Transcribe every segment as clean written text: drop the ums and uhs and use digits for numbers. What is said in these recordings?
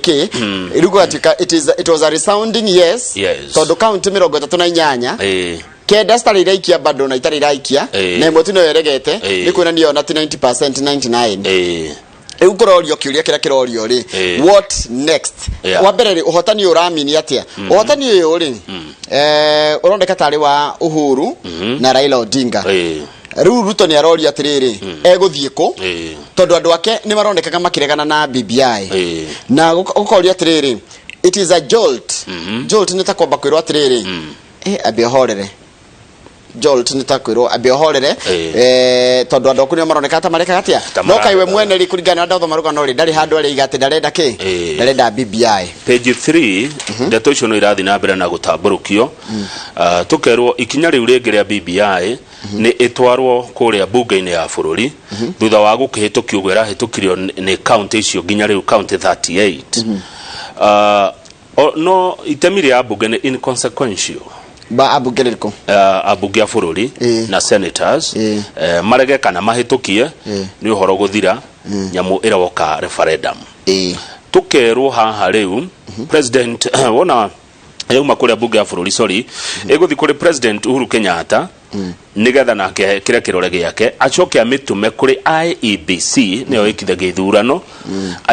Okay, it was a resounding yes. Tondu county 38 kenda stari iraikia bado na itari iraikia na imwe tino yeregete ni kwina niyo na 90% 99 ukurorio kiuria kira kirorio ri what next wa mbere ri uhotani uramini atia uhotani uyu ri urondeka tari wa Uhuru na Raila Odinga riu Ruto ni aroria atiriri eguthie ku tondu andu ake ni marondekaga makiregana na BBI na ukoria atiriri it is a jolt jolt ni ta kwamba kwirwo atiriri abihorere jolt ni ta kwirwo abihorere tondu andu aku ni maroneka ta mareka gatia no kaiwe mwene ri kurigana na ndotho maruga no ri ndari handu ari igate ndarenda ki ndarenda BBI page 3 ndeto icio no irathi na mbere na gutamburukio tukerwo ikinya riu ringiria BBI ni itwarwo kuria bunge-ini ya bururi thutha wa gukihitukio gwera hitukirio ni county icio ginya riu county 38 no itemiri ya bunge ni inconsequential ba abunge ririko abunge ya bururi na senators marege kana mahitukie ni uhoro guthira nyamu irawoka referendum tukerwo haha riu president wona yuma kuria bunge ya bururi sorry eguthi kuri president Uhuru Kenyatta nigetha nake kira kirore giake acoke amitume kuri IEBC niyo ikithagia ithurano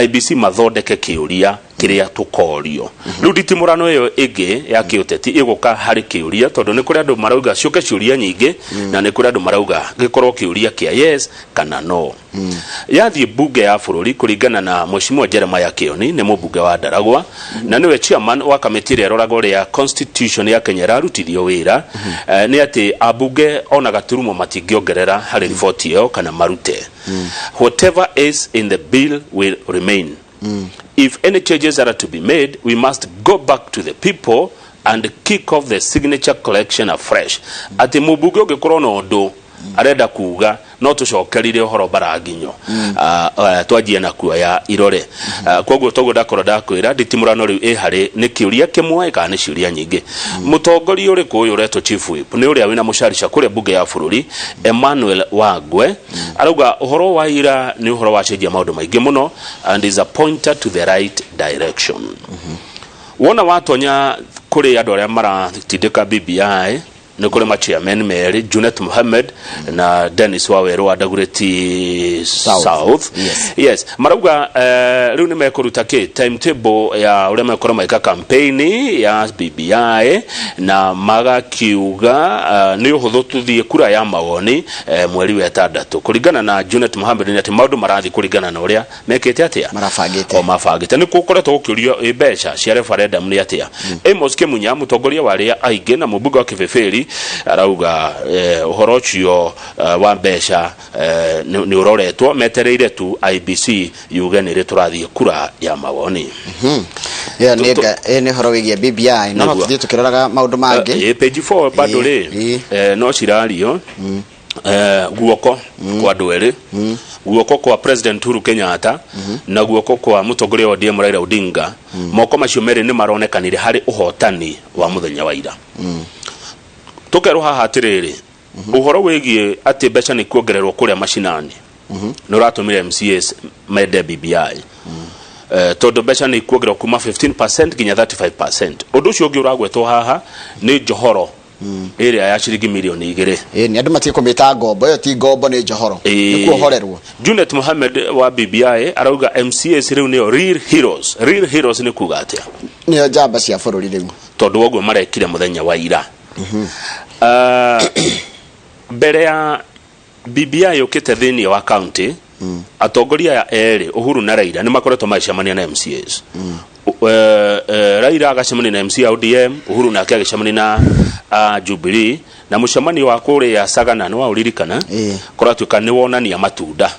IEBC mathondeke kiuria kiria tukorio riu nditimurano iyo ingi ya kiuteti iguka hari kiuria tondu ni kuri andu marauga cioke ciuria nyingi na ni kuri andu marauga gikorwo kiuria kia yes kana no yathie bunge ya bururi kuringana na Mheshimiwa Jeremiah Kioni ni mubunge wa Ndaragwa na niwe chairman wa kamiti ria rorago ria constitution ya Kenya rarutithio wira ni ati abunge ona gaturumo matingiongerera hari report iyo kana marute whatever is in the bill will remain if any changes are to be made we must go back to the people and kick off the signature collection afresh ati mubunge ugikorwo na undu arenda kuga no tucokerire uhoro baraginyo twajie na kuoya irore koguo togo ndakora ndakwira nditimurano riu hari ni kiuria kimwe kana ni ciuria nyingi mutongoria uri kuyu reto chief whip ni uria wina musharica kuria bunge ya bururi Emmanuel Wagwe arauga uhoro wa ira ni uhoro wa cenjia maundu maingi muno and is a pointer to the right direction wona watonya kuri andu aria maratindika BBI ni kule chairman Mary Junet Mohammed na Dennis Waweru wa Dagoretti South yes marauga riu ni mekuruta ki timetable ya ule mekora maika campaign ya BBI na magakiuga ni uhuthu tuthie kura ya mawoni mweri wa 6 kuringana na Junet Mohammed ni ati maundu marathi kuringana na uria mekete atia mafagite ni kukoretwo ukiurio mbeca cia referendum ni atia Amos Kimunya mutongoria wa ria aige na mubunge wa Kibeferi arauga uhoro ucio wa mbeca ni uroretwo metereire tu IBC yuge ni riturathie kura ya mawoni nega ni horo wigie BBI no tuthie tukiroraga maundu mangi page 4 bado ri no cirario guoko kwa ndwere guoko kwa president Uhuru Kenyatta na guoko kwa mutongoria wa ODM Raila Odinga moko macio meri ni maronekanire hari uhotani wa muthenya wa ira tukerwo haha atiriri uhoro wigie ati mbeca ni kuongererwo kuria mashinani no ratumire MCAs mede BBI tondu mbeca ni kuongererwo kuma 15% ginya 35% undu ucio ungi uragwetwo haha ni njohoro area ya ciringi milioni 2 ni andu matie kumita ngombo yo ti ngombo ni njohoro ni kuohorerwo Junet Mohammed wa BBI arauga MCAs riu ni real heroes ni kuga atia ni njamba cia bururi riu tondu ogwo marekire muthenya wa ira mbere ya BBI ukite thini wa county atongoria ya eri Uhuru na Raila ni makoretwo macemania na MCAs Raila agacemania na MC ODM Uhuru nake agacemania na Jubilee na mucemani wa kure ya Sagana no uririkana koratuka ni wonania matunda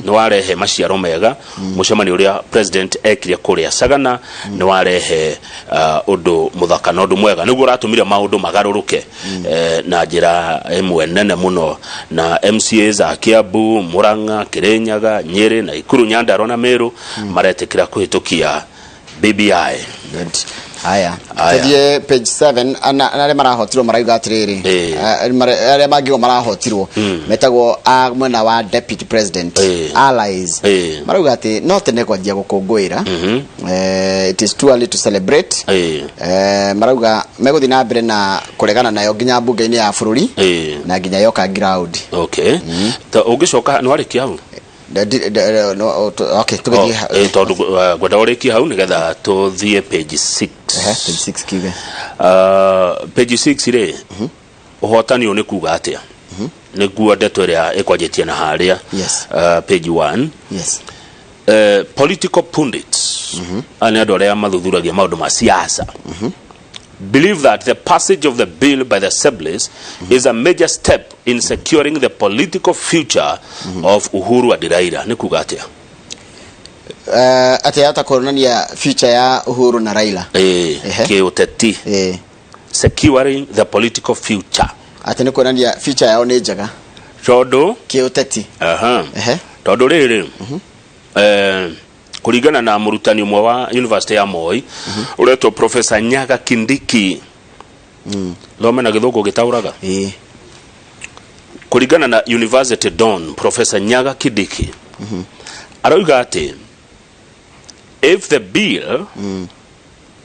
no warehe maciaro mega mucemani uria president ekire kure ya Sagana no warehe undu muthaka no undu mwega niguo ratumire maundu magaruruke na njira emwe nene muno na MCAs a Kiambu Murang'a Kirinyaga Nyeri na Ikuru Nyandarua na Meru maretekira kuhitukia BBI. Good. Haya. Tedie page 7 anare marahotirwo maraiga atiriri. Are magigo marahotirwo metagwo amwena wa deputy president allies. Marauga ati no tene kwanjia gukungwira. It is too early to celebrate. Marauga meguthi na mbere na kuregana nayo nginya bunge-ini ya bururi na nginya yoka ground. Okay. Ta ungicoka ni warikia hau? Okay, tugethi tondu gwenda urikia hau nigetha tuthie page 6. Page 6 kige. Page 6 ri uhotani uni kuga atia niguo ndeto ria ikwajetie na haria. Page 1. Yes. Political pundits ani andu aria mathuthuragia maundu ma siasa believe that the passage of the bill by the assemblies is a major step in securing the political future of Uhuru and Raila. Ni kuga atia? Ati hata kuonania future ya Uhuru na Raila. Kiuteti. Securing the political future. Ati ni kuonania future yao ni njega. Tondu kiuteti. Tondu riri kuringana na murutani umwe wa University ya Moi uretwo Professor Nyaga Kindiki thome na githungu gitauraga kuringana na University Don Professor Nyaga Kindiki arauga ati if the bill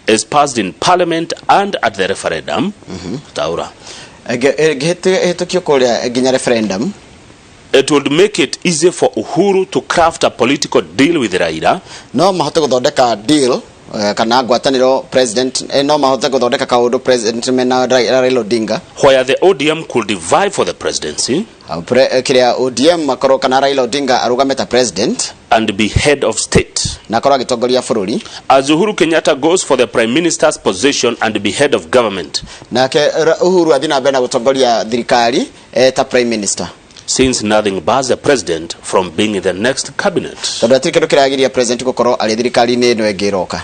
is passed in parliament and at the referendum taura gehetokio kuria ginya referendum, it would make it easy for Uhuru to craft a political deal with Raila. No mahote guthondeka deal kana ngwataniro president no mahote guthondeka kaundu president mena Raila Odinga, where the ODM could vie for the presidency kiria ODM makoro kana Raila Odinga arugameta president and be head of state na akoro agitongoria bururi, as Uhuru Kenyatta goes for the prime minister's position and be head of government, na ke Uhuru athina bena gutongoria thirikari ta prime minister, since nothing bars the president from being in the next cabinet. Tondu atirikiro kiragiria president gukoro ali thirikari ni eno engiroka.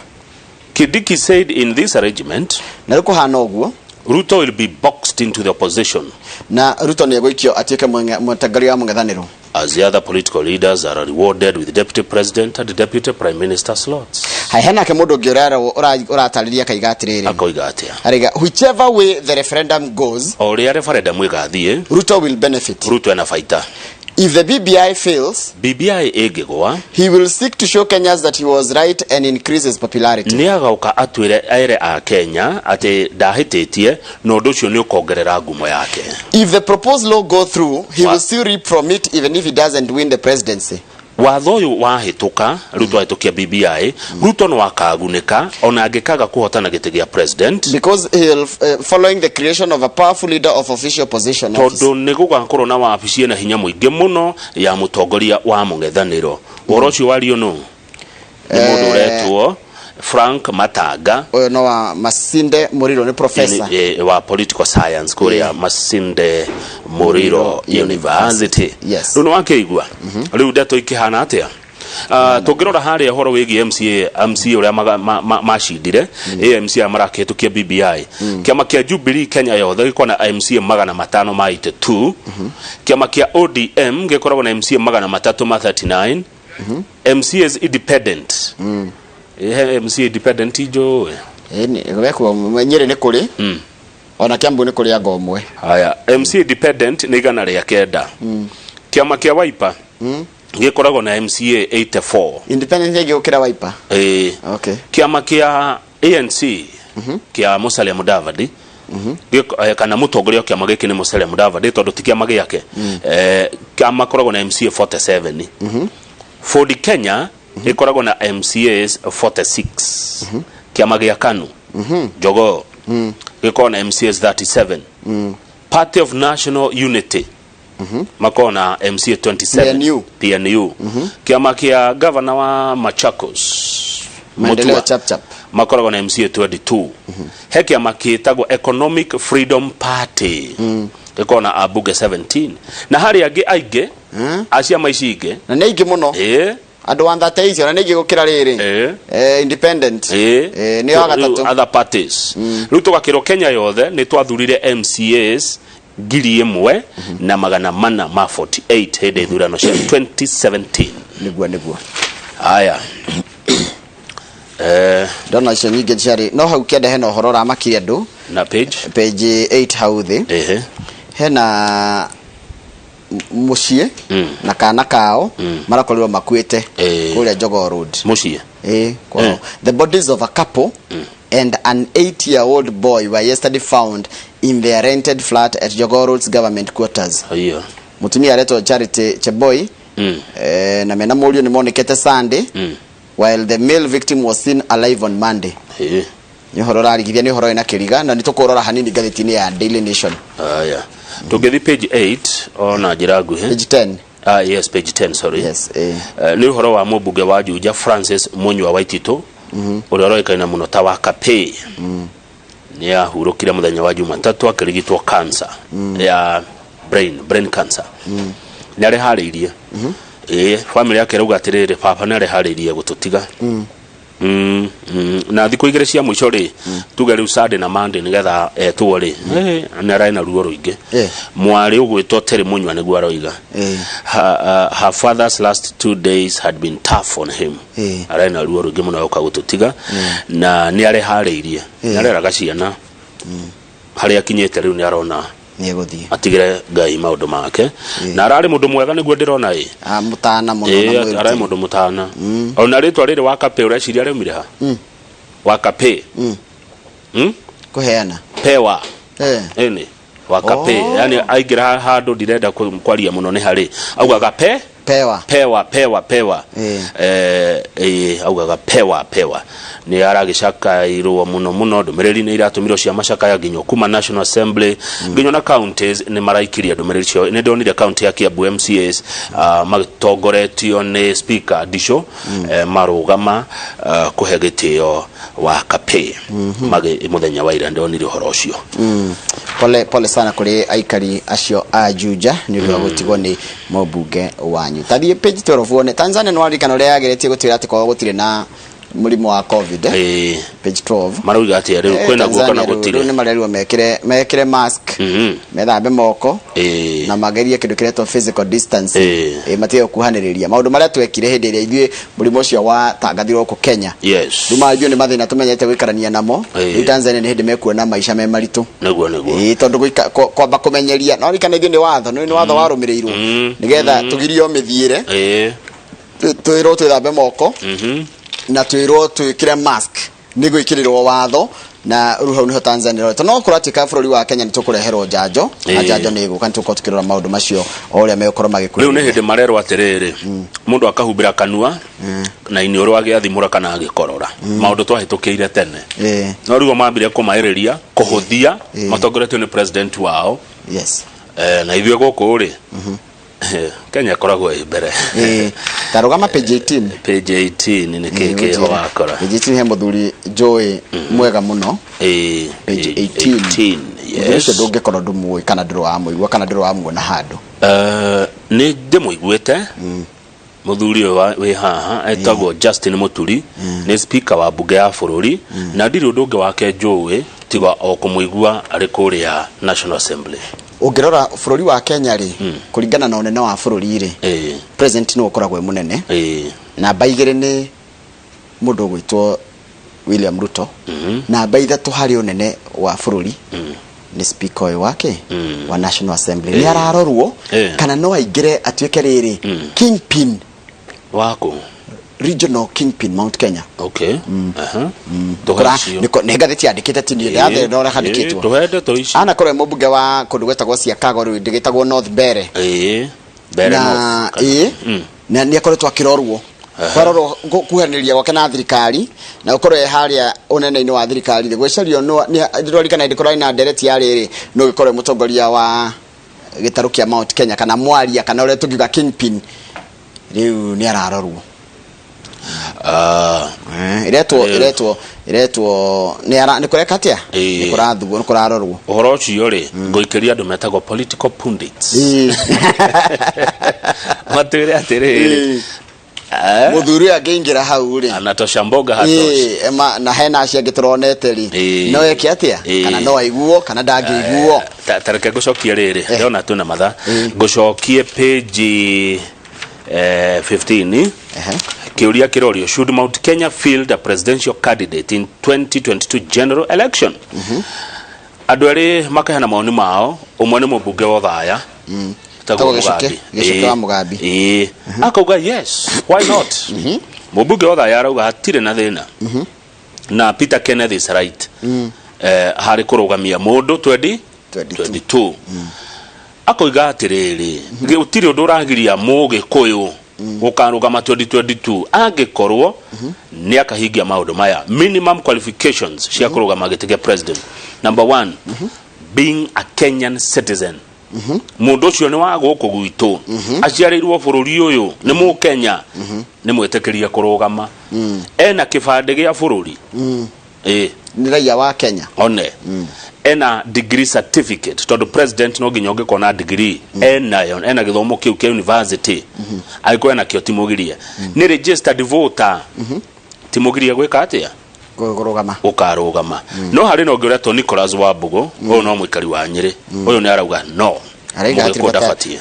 Kindiki said in this arrangement na rukuhana uguo Ruto will be boxed into the opposition na Ruto ni egoikio atieke mutangari wa mungethaniro, as the other political leaders are rewarded with deputy president and deputy prime minister slots. Hena ke mundu ngiorara uratariria kaiga atiriri akoiga atia ariga whichever way the referendum goes, or the referendum igathie Ruto will benefit. Ruto ena faida. If the BBI fails, BBI egegwa, he will seek to show Kenyans that he was right and increase his popularity. Ni agauka atwire aire a Kenya ati ndahititie no ndu cio ni ukongerera ngumo yake. If the proposed law go through, he will still reap from it even if he doesn't win the presidency. Watho uyu wahituka Ruto ahitukia BBI, Ruto no akagunika ona angikaga kuhotana giti gia president, because he'll following the creation of a powerful leader of official position. Tondu ni gugakorwo na wabici na hinya muingi muno ya mutongoria wa mungethaniro. Orocio wario no ni mundu uretwo Frank Mataga, no wa Masinde Muriro ni professor wa political science kuria Masinde Muriro University. Yes. Runo wakeigua riu ndeto ikihana atia tungirora haria horo wigi MCA uria mashindire AMC amarakitukia BBI kiama kia Jubilee Kenya yothe gikona MCA magana 582 kiama kia ODM gikoragwo na MCA magana 339 MCAs independent MC independent ijo ni gwekwo mwenyere ni kuri ona Kiambu ni kuri agomwe. Haya MC independent ni gana ria kenda kiama kia Wiper gikoragwo na MCA 84 independent yegi ukira Wiper. Okay. Kiama kia ANC kia Musalia Mudavadi kana mutongoria kiama giki ni Musalia Mudavadi tondu tikiama giake kiama koragwo na MCA 47 Ford Kenya ikoragwo na MCAs 46 kiama gia KANU Jogo gikona na MCAs 37 Party of National Unity makona MCA 27 PNU kiama kia governor wa Machakos Maendeleo chap makoragwo na MCA 22 he kiama kitagwo Economic Freedom Party gikona abuge 17 na hari agi aige acia maicige na neige muno adu wandate icio na nigi gukira riri independent ni wa gatatu other parties riu tugakiro Kenya yothe ni twathurire MCAs ngiri imwe na magana mana ma 48 hede thurano cia 2017 niguo haya ndona icio nyingĩ ciarĩ no hau kĩenda hena ũhoro ũramakirie andũ na page 8 hau thĩ hena muciĩ na kana kao marakorirwo makuĩte kũrĩa Jogoo Road muciĩ the bodies of a couple and an 8-year-old boy were yesterday found in their rented flat at Jogoo Road's government quarters. Mutumia aretwo Charity Cheboy na mena mũriũ nĩmonekete Sunday while the male victim was seen alive on Monday. Nĩ ũhoro rarigithia nĩ ũhoro ina kĩriga na nĩtũkũrora hanini gatheti-inĩ ya Daily Nation. Tũngĩthi page 8 ona njĩra nguhĩ page 10 yes page 10 sorry yes nĩ ũhoro wa mũmbunge wa Juja Francis Munywa Waititũ ũrĩa ũroĩkaine mũno ta wa Kapĩ nĩ ahurũkire mũthenya wa Jumatatũ akĩrigitwo cancer ya brain cancer nĩ areharĩirie family yake rauga atĩrĩrĩ papa nĩ areharĩirie gũtũtiga na thikũ igĩrĩ cia mũico rĩ tuge rĩu Sunday na Monday nĩgetha etwo rĩ nĩ arĩ na ruo rũingĩ mwarĩ ũgwĩtwo Terry Munywa nĩguo aroiga her father's last 2 days had been tough on him arĩ na ruo rũingĩ mũno gũka gũtũtiga na nĩ areharĩirie nĩ areraga ciana harĩa akinyĩte rĩu nĩ arona nĩegũthie atigire Ngai maũndũ make na ararĩ mũndũ mwega nĩguo ndĩrona mutana mũno na ararĩ mũndũ mutana ona rĩtwa rĩrĩ wa Kapĩ ũreciria rĩumire ha wa Kapĩ kuheana pewa ene wa Kapĩ yani aingĩra handũ ndirenda kwaria mũno nĩ harĩ augaga pewa augaga pewa nĩ aragĩcakairwo mũno ndũmĩrĩri nĩ iratũmirwo cia macakaya nginya kuma National Assembly nginya na counties nĩ maraikiria ndũmĩrĩri cio nĩ ndonire county ya Kiambu MCAs matongoretio nĩ speaker Disho marũgama kũhe gĩtĩo wa Kapĩ mũthenya wa ira ndonire ũhoro ũcio pole sana kuri aikari acio a Juja nĩ ũndũ wa gũtigwo nĩ mũmbunge wanyu tathie page 12 one Tanzania no arikana ũrĩa yageretie gũtwĩra atĩ kwa gũtirĩ na mũrimũ wa covid page 12 marauga atĩ rĩu kwĩna guo kana gũtirĩ nĩ marerirwo mekĩre mask methambe moko na magerie kĩndũ kĩretwo physical distance matige kuhanĩrĩria maũndũ marĩa twekire hĩndĩ ĩrĩa ithuĩ mũrimũ ũcio wa tangathirwo gũkũ Kenya ndumajio nĩ mathĩna tũmenyete gũikarania namo Tanzania nĩ hĩndĩ mekuona maica me maritũ nĩguo tondũ kwamba kũmenyeria no rikana ithuĩ nĩ watho warũmĩrĩirwo nĩgetha tũgirio mĩthiĩre twĩrwo twĩthambe moko na twĩrwo twĩkĩre mask nĩguo ikĩrĩrwo watho na ruhau niho Tanzania no kũratika bũrũri wa Kenya nĩ tũkũreherwo njanjo na njanjo nĩ ĩgũka nĩtũkorwo tũkĩrora maũndũ macio o ũrĩa megũkorwo magĩkũrĩra rĩu nĩ hĩndĩ marerwo atĩrĩrĩ mũndũ akahumbĩra kanua na iniũrũ agĩathimũra kana agĩkorora maũndũ twahĩtũkĩire tene no rĩu mambire kũmaĩrĩria kũhũthia matongoretio nĩ president wao na ithuĩ gũkũ rĩ Kenya koragwo mbere tarugama page 18 nĩ kĩkĩ wakora page 18 he mũthuri Joy mwega mũno page 18 yes ndũngĩkorwo ndũmũĩ kana ndũrũ wa mũigua kana ndũrũ wa muona handũ nĩ ndĩmũiguĩte mũthuri wĩ haha etagwo Justin Muturi nĩ speaker wa bunge ya bũrũri na ndirĩ ũndũ ũngĩ wake Joy tiga o kũmũigua arĩ kũrĩa National Assembly ũngĩrora bũrũri wa Kenya rĩ kũringana na ũnene wa bũrũri rĩ president nĩ ũkoragwo mũnene namba 2 nĩ mũndũ gwĩtwo William Ruto namba 3 harĩ ũnene wa bũrũri nĩ speaker ũyũ wake wa National Assembly nĩ ararorwo kana no aingĩre atuĩke rĩrĩ kingpin wako regional kingpin Mount Kenya nĩ ngathĩti yandĩkĩte ti niĩ ndathĩ ndora handĩkĩtwo tũhende tũici ana korwo mũmbunge wa kũndũ gwetagwo Siakago rĩu ndĩgĩtagwo North Bere na nĩ akoretwo akĩrorwo kwarorwo kuhanĩrĩria gwake na thirikari na ũkorwo harĩa ũnene-inĩ wa thirikari gwĩcario ndĩrorikana ndĩkorwo na ndereti ya rĩrĩ no gĩkorwo mũtongoria wa gĩtarũ kĩa Mount Kenya kana mwaria kana ũrĩa tũngiuga kingpin rĩu nĩ ararorwo iretwo nĩ kũreka atia nĩ kũrarorwo ũhoro ũcio rĩ ngũikĩria andũ metagwo political pundits matwĩre atĩrĩrĩ mũthuri angĩingĩra hau rĩ anatoshamboga hatoshi na hena acio angĩtũronete rĩ no eke atia kana no aiguo kana ndangĩiguo tareke ngũcokie rĩrĩ ndona twĩna matha ngũcokie page 15 kiuria kirorio, should Mount Kenya field a presidential candidate in 2022 general election? Andu eri makahana maoni mao, umwe ni mubunge wa Thaya tago Gicuki wa Mugambi akauga yes, why not? Mubunge wa Thaya arauga hatire na thina na Peter Kenneth is right hari kurugamia mundu 2022 akoiga atiriri gutiri undu uragiria Mugikuyu gukarugama 2022 angikorwo ni akahingia maundu maya. Minimum qualifications cia kurugama gitike president: number 1, being a Kenyan citizen. Mundu ucio ni wa guku gwitu aciarirwo bururi uyu ni mu Kenya ni mwitekiria kurugama ena kibande gia bururi ni raia wa Kenya one ena degree certificate tondu president no ginyo ngikona degree ena githomo kiu kia university aiko ena kio timugiria ni registered voter timugiria gwika atia kurugama ukarugama no hari no ngira to Nicholas Wambugu uyu no mwikari wa Nyeri uyu ni arauga no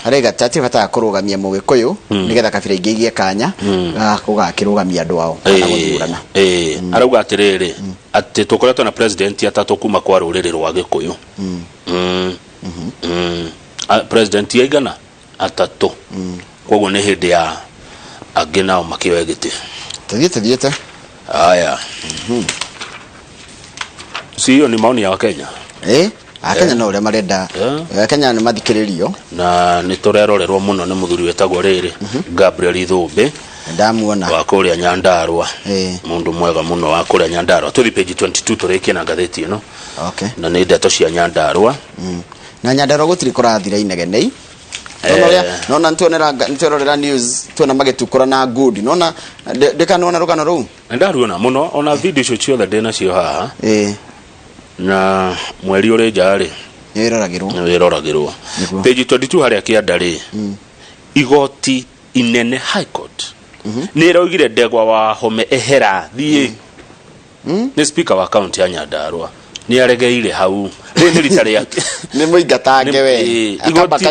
arega tati bata kurugamia Mugikuyu nigetha kabira ingigie kanya kugakirugamia andu ao arauga atiriri ati tukoretwo na president atatu kuma kwa ruriri rwa Gikuyu president yaigana atatu koguo ni hindi ya angi nao makiwegiti thiete aya sio ni maoni ya Kenya Akenya no ure marenda Akenya ni mathikiririo na ni turerorerwo muno ni muthuri wetagwo riri Gabriel Ithumbi ndamuona wa kuria Nyandarua mundu mwega muno wa kuria Nyandarua tuthi page 22 turikie na gatheti ino na ni ndeto cia Nyandarua na Nyandarua gutiri kurathira inegenei nona ntuonera news tuona magitukura na good nona dekanona rugano ru ndaruona muno ona video icio ciothe ndena cio haha na mweri uri jari wiroragirwo page 22 haria kiandari igoti inene high court ni raugire Ndegwa wa Home ehera thie ni speaker wa county ya Nyandarua ni aregeire hau ni ritari yake ni muingatange we akabaka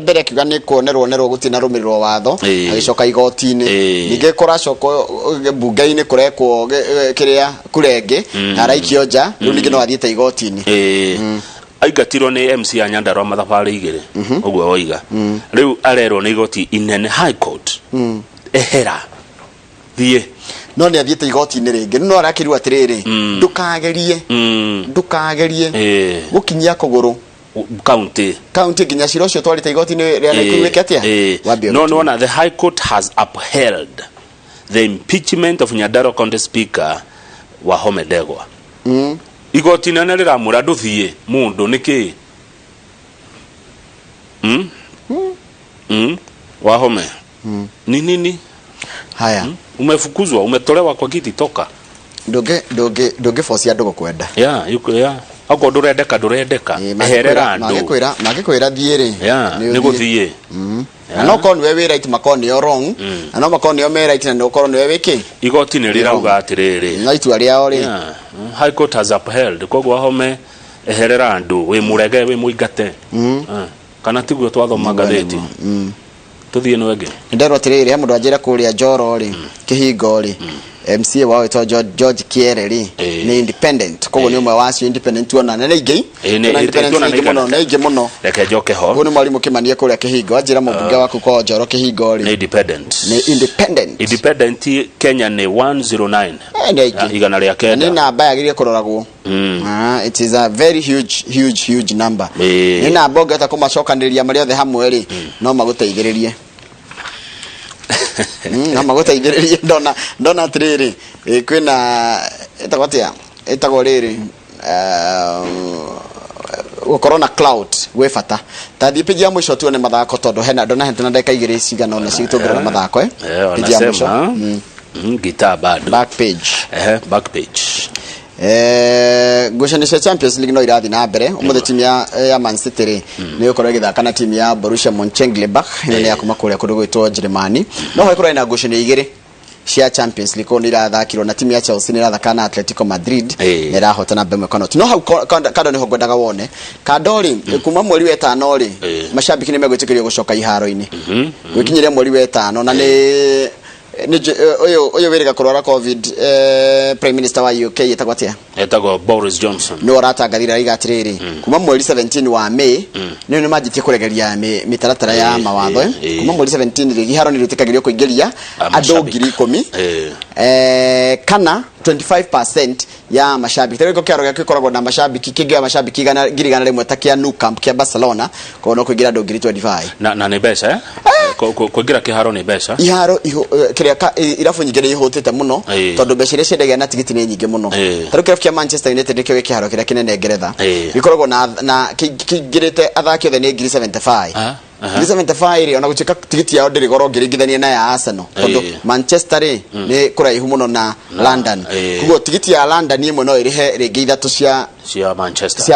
mbere kiuga ni kuonerwo nerwo gutina rumiriro watho agicoka igoti-ini ninge kuracoko bunge-ini kurekwo kiria kurenge na raikio nja riu ninge no athiete igoti-ini aigatirwo ni MC ya Nyandarua mathafari igire uguo oiga riu arerwo ni igoti inene high court ehera thie no ni athiete igoti-ini ringi no arakirwa atiriri ndukagerie gukinyia kuguru county ginya ciro cio twarite igoti-ini ria naikuweke atia no the high court has upheld the impeachment of Nyandarua County Speaker wa Home Ndegwa igoti-ini na riramura nduthie mundu niki wa Home ni nini haya umefukuzwa umetolewa kwa kiti toka ndoge force andu gukwenda ako ndurendeka eherera andu magikwira thiiri ni guthie no kon we right makoni yo wrong no makoni yo me right na no kon we wiki igoti ni rirauga atiriri na itu aria ori high court has upheld koguo Home eherera andu we murege we muingate kana tiguo twathoma gatheti tuthie no wege ndero tiriri ya mundu ajira kuria Njoro ri kihingo ri MCA wao to George Kiere ri ni independent koguo ni umwe wa cio independent tuona na ingi na ingi muno reke njoke ho uyu ni mwalimu Kimanie kuria kihingo ajira mubunge waku ko Njoro kihingo ri ni independent Kenya ni 109 igana ria kenda ni namba yagirie kuroragwo it is a very huge number ni namba ngeta kumacokaniria mari othe hamwe ri no maguteithiririe na maguteithiririe ndona atiriri kwina etagwo riri corona cloud we fata tathi pigi ya mwisho tuone mathako tondu hena ndona hena ndeka igiri cigana ona citungirana mathako pigi ya mwisho guitar bad back page Gushanisha Champions League no irathi na mbere umuthe timu ya Man City ni ukorwo igithaka na timu ya Borussia Mönchengladbach ni ya kuma kuria kundu gwitwo Germany no ho ikorwo ina gushani igiri cia Champions League ko ni irathakirwo na timu ya Chelsea ni irathaka na Atletico Madrid ni irahotana bemwe kanot no hau kado ni ho gwendaga wone kadori kuma mweri wa 5 ri mashabiki ni megwitikirio gucoka iharo-ini gwikinyiria mweri wa 5 na ni oyo werega kurwara covid prime minister wa UK etagwatia Boris Johnson no aratangathira igatiriri kuma mweri 17 wa May ni majitie kuregeria mitaratara ya mawatho kuma mweri 17 giharo ni rutikagirio kuingiria andu 10,000 kana 25% ya mashabiki tereko kiaro gya kikoragwo na mashabiki kingi mashabiki girigana rimwe ta kia Nou Camp kia Barcelona ko no kuingira andu 25 na ne besa kuingira kiharo ni besa iharo kiria irafu nyingire ihutite muno tondu mbeca iria ciendagia na tigiti ni nyingi muno taru kirafu kia Manchester United nikio kiharo kiria kinene Ngeretha gikoragwo na kingirite athaki othe ni 75 75 ona guchika tigiti yao ndiri goro ngiringithania na ya Arsenal tondu Manchester ni kuraihu muno na London kugo tigiti ya London imwe no irihe ringi ithatu cia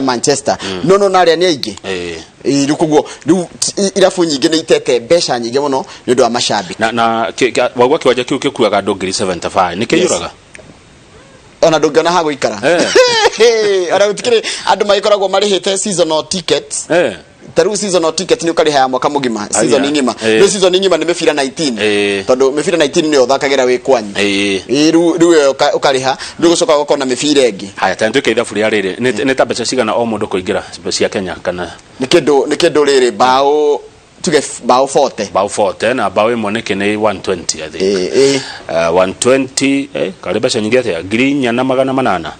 Manchester no naria ni aingi rukugo irafu nyingi ni itete mbeca nyingi muno ni ndu wa mashabiki na wagwa kiwanja kiu kikuaga andu 75 ni kiyuraga ona ndungana ha guikara ona utikire andu maikoragwo marihite seasonal tickets taru seasonal ticket ni ukari haya mwaka mugima season ngima no season ngima ni mefira 19 tondu mefira 19 ni othakagira wi kwanyu riu ukariha ndugucoka gukona mefira engi haya tantu keitha furi arire ni ta mbeca cigana o mundu kuingira cia Kenya kana ni kindu riri bao tuge bao 40 na bao imwe ni kene 120 I think 120 kariba cia nyingi atia grinya na magana manana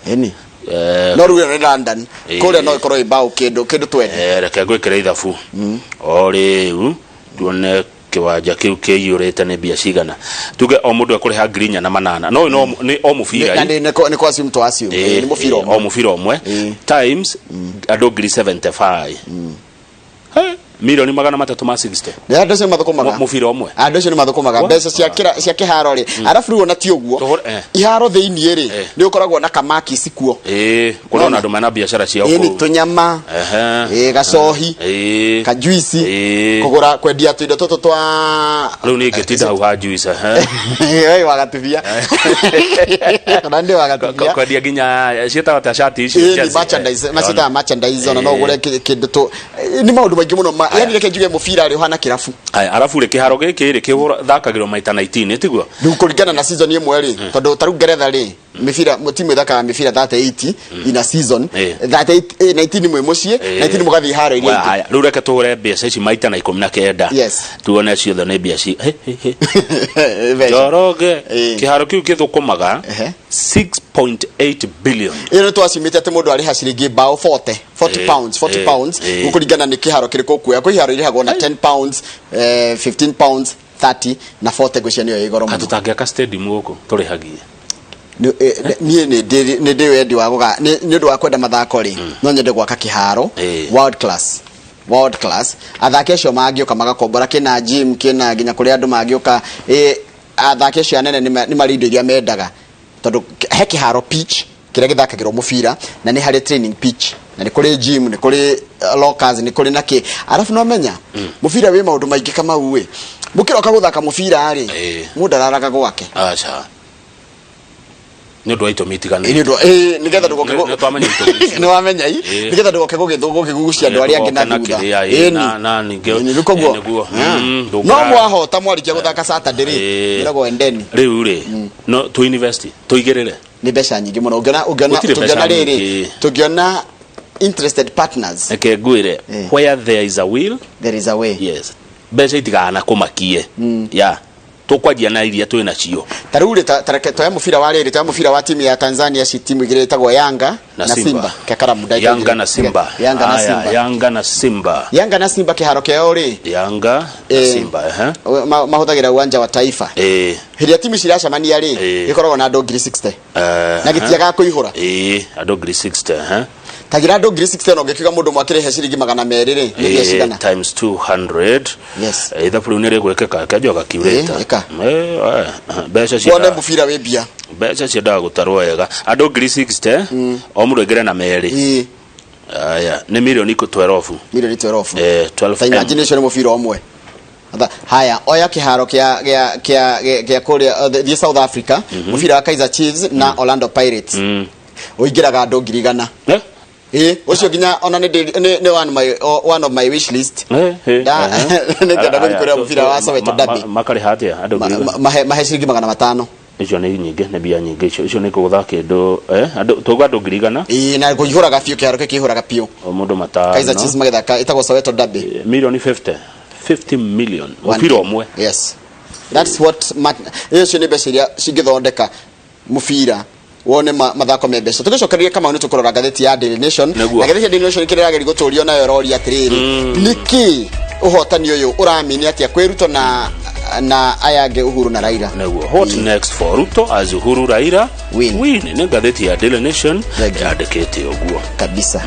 no ruwe ni London kule no ikoro ibao kindu twene reke gwikira ithabu riu tuone kiwanja kiu kiyurite ni bia cigana tuge o mundu akuriha grinya na manana no ni o mufira ni kwa si mtu asio ni mufira o mufira omwe times ado 75 milioni magana matatu ma 60 ya ndocio mathukumaga mufira omwe ndocio ni mathukumaga mbeca cia kiharo ri arafu ruo na ti uguo iharo thiini ri ni ukoragwo na kamaki sikuo kuna na nduma na biashara cia uko ni tunyama gacohi kajuisi kugura kwendia tuindo toto twa riu ni ngitinda hau ha juice oi wagatubia kana ndi wagatubia kwendia ginya cieta ta shati ici merchandise ona no gure kindu to ni maundu maingi muno yani reke njuge mufira ari hana kirafu arafu ri kiharo giki ri thakagirwo maita 19 tiguo ndu kuringana na season imwe ri tondu taru Ngeretha ri mifira timu thaka mifira 38 in a season 19 mwe mucie 19 mugathi haro iri haya riu reke tuhure mbeca ici maita na 19 tuone ciothe ni mbeca joroge kiharo kiu kithukumaga 6.8 billion iro twacimite ati mundu ari haciringi bao 40 pounds ukuringana ni kiharo kiriko kuya kwa haro iri hago na 10 pounds 15 pounds 30 na 40 gwicia niyo igoro muno tutangeka stadium guku turihagie nie ni ndi wendi wa guga ni ndu wa kwenda mathako ri no nyende gwaka kiharo world class athake cio magioka magakombora kina gym kina ginya kuri andu magioka athake cio anene ni marindo iria mendaga tondu he kiharo pitch kiria githakagirwo mufira na ni hari training pitch na ni kuri gym ni kuri lockers ni kuri naki arafu no menya mufira wi maundu maingi kama uwe mukiroka guthaka mufira ari mundu araraga gwake acha ni ndo ito mitigana ni ndo nigetha ndugoke ni wamenya nigetha ndugoke gugigucia andu aria angi na thutha na ninge ni rukoguo no mwahota mwarikia guthaka Saturday ri irago endeni riu ri no tu university tuigirire ni mbeca nyingi muno ungiona riri tungiona interested partners eke gwire where there is a will there is a way yes mbeca itigana kumakie ya tukwadia na iria twina cio taruri toya mufira wa riri toya mufira wa timu ya Tanzania si timu igire tagwo Yanga na Simba kekaramu ndai Yanga na Simba kiharo keo ri Yanga na Simba mahuthagira uwanja wa Taifa hiria timu ciracamania ri ikoragwo na andu 60 na gitiaga kuihura andu 60 tagira andu 60 no gekiga mundu mwakire he ciringi 200 ri ni cigana times 200 yes either pulu nire gwekeka kajoga kiureta beca cia wone mufira we bia beca cia ndaga gutarwo wega andu 60 o mundu egere na meri aya ni milioni 12 12 imagination mufira omwe haya oya kiharo kia Korea the South Africa mufira wa Kaizer Chiefs na Orlando Pirates oigiraga andu 100 ucio ginya ona ni one of my wish list ningenda gũthikũrĩra mũbira wa Soweto Derby makari hatia andũ mahe ciringi 500 icio nĩ nyingĩ nĩ bia nyingĩ icio nĩ kũgũtha kĩndũ andũ tũgwa andũ 100 na kũihũraga biũ kĩharo kĩihũraga biũ mũndũ matano Kaizer Chiefs magethaka itagwo Soweto Derby milioni 50 million mũbira ũmwe yes that's what icio nĩ mbeca iria cingĩthondeka mũbira wone mathako me mbeca tugicokereria kama nĩ tũkũrora ngathĩti ya Daily Nation na ngathĩti ya Daily Nation kĩrĩa gũtũrio nayo rori atirĩrĩ niki ũhotani ũyũ ũramini atĩa kwĩruto na ayage Uhuru na Raila naguo what next for Ruto as Uhuru Raila win nĩ ngathĩti ya Daily Nation yandĩkĩte ũguo kabisa